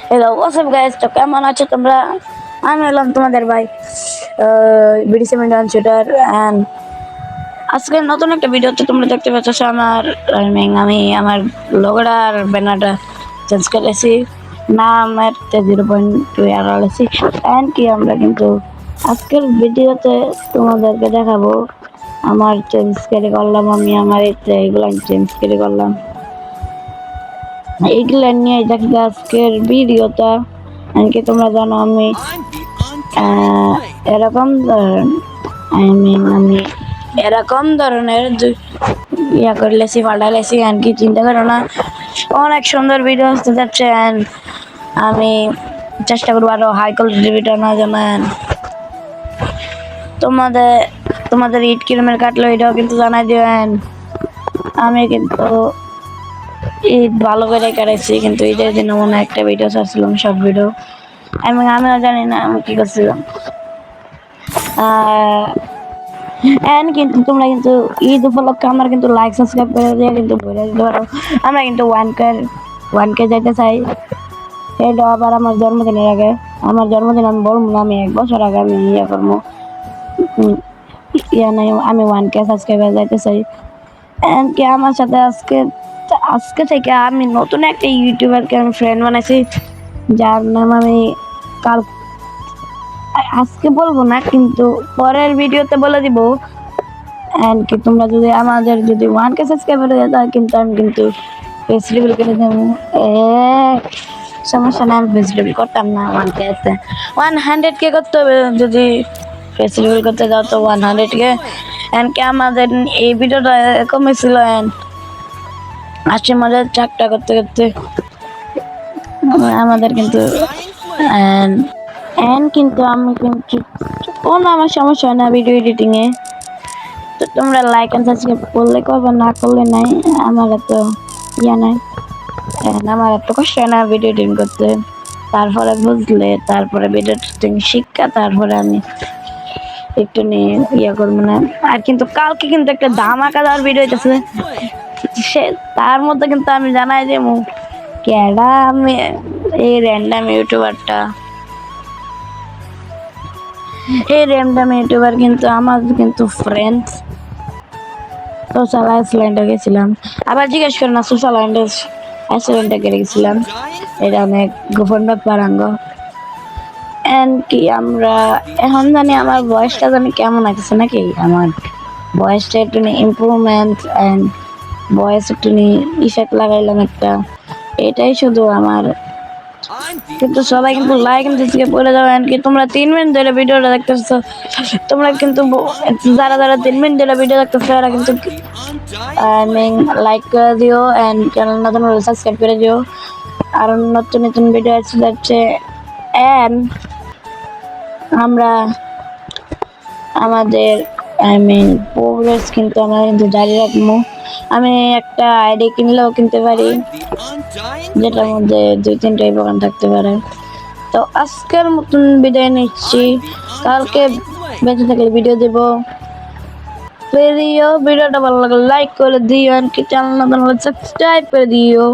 Hello WhatsApp guys, তো কেমন আছো তোমরা? আমি হলাম তোমাদের ভাই বিডি সেভেন শুটার। অ্যান্ড আজকে নতুন একটা ভিডিওতে তোমরা দেখতে পাচ্ছ আমার আমি আমার লোগোটার ব্যানারটা চেঞ্জ করেছি, নামের 0.2 আড়ালেছি। অ্যান্ড কি আমরা কিন্তু আজকের ভিডিওতে তোমাদেরকে দেখাবো আমার চেঞ্জ করে করলাম, আমি আমার এইগুলো চেঞ্জ করে করলাম, এইগুলো নিয়ে দেখবে আজকের ভিডিওটা। এমনকি তোমরা জানো আমি এরকম আমি এরকম ধরনের ইয়া করে লেছি, পাল্টা লেছি। এমনকি চিন্তা করো না, অনেক সুন্দর ভিডিও আসতে যাচ্ছে। আমি চেষ্টা করবো আরো হাই কোয়ালিটির ভিডিও না জানেন। তোমাদের তোমাদের ইট কিরমের কাটলো এটাও কিন্তু জানাই দিবেন। আমি কিন্তু ঈদ ভালো করে কাটাইছি, কিন্তু ঈদের দিন মনে একটা ভিডিও ছাড়ছিলাম, শর্ট ভিডিও। আমিও জানি না আমি কি করছিলাম। কিন্তু তোমরা কিন্তু ঈদ উপলক্ষে আমার কিন্তু লাইক সাবস্ক্রাইব করে দিয়ে কিন্তু বলে দিতে পারো। আমরা কিন্তু ওয়ান কে যাইতে চাই। এটা আবার আমার জন্মদিনের আগে, আমার জন্মদিন আমি বলবো না, আমি 1 বছর আগে আমি ইয়ে করবো, ইয়া নাই, আমি 1K সাবস্ক্রাইবার যাইতে চাই। কি আমার সাথে আজকে থেকে আমি নতুন একটা ইউটিউবারকে আমি ফ্রেন্ড বানাইছি, যার নাম আমি কাল আজকে বলবো না, কিন্তু পরের ভিডিওতে বলে দিব। কি তোমরা যদি আমাদের যদি 1K সাবস্ক্রাইবার হয়ে যায়, কিন্তু আমি কিন্তু ফেস্টিভ্যাল করে দেবো। সমস্যা না, আমি ফেস্টিভ্যাল করতাম না। 100K করতে হবে, যদি ফেস্টিভ্যাল করতে যাও তো 100K। কি আমাদের এই ভিডিওটা কমেছিল, আসছে মজা চাকটা করতে করতে আমাদের কিন্তু কিন্তু আমি কিন্তু কোনো আমার সমস্যা হয় না ভিডিও এডিটিং এ। তো তোমরা লাইক এন্ড সাবস্ক্রাইব করলে করবে, না করলে নাই। আমার তো ইয়া নাই, আমার এত কষ্ট হয় না ভিডিও এডিটিং করতে। তারপরে বুঝলে, তারপরে ভিডিও এডিটিং শিক্ষা, তারপরে আমি একটু নিয়ে ইয়া করবো না। আর কিন্তু কালকে কিন্তু একটা ধামাকাদার ভিডিও হইতেছে, সে তার মধ্যে কিন্তু আমি জানাই যে কেডা আমি এই র্যান্ডাম ইউটিউবারটা। এই র্যান্ডাম ইউটিউবার কিন্তু আমার কিন্তু ফ্রেন্ডস। সোশ্যাল আইসল্যান্ডে গেছিলাম, আবার জিজ্ঞেস করে না সোশ্যাল আইসল্যান্ডে গেছিলাম, এটা অনেক গোপন ব্যাপার আঙ্গ। কি আমরা এখন জানি আমার বয়সটা জানি কেমন আছে নাকি, আমার বয়সটা একটু ইমপ্রুভমেন্ট অ্যান্ড বয়স একটু ইফেক্ট লাগাইলাম একটা, এটাই শুধু আমার। কিন্তু সবাই কিন্তু লাইক দিতে বলে যাবেন। কি তোমরা 3 মিনিট ধরে ভিডিওটা দেখতেছো, তোমরা কিন্তু যারা 3 মিনিট ধরে ভিডিও দেখতেছো এরা কিন্তু লাইক করে দিও এন্ড চ্যানেল নতুন হলে সাবস্ক্রাইব করে দিও। আর নতুন নতুন ভিডিও আসছে যাচ্ছে। এন্ড আমরা আমাদের প্রোগ্রেস কিন্তু আমরা কিন্তু জারি রাখবো। আমি একটা আইডি কিনলেও কিনতে পারি, যেটার মধ্যে 2-3টা বাগান থাকতে পারে। তো আজকের মতন বিদায় নিচ্ছি, কালকে বেঁচে থাকলে ভিডিও দেব। ভিডিওটা ভালো লাগলে লাইক করে দিও, আর কি চ্যানেল নতুন হলে সাবস্ক্রাইব করে দিও।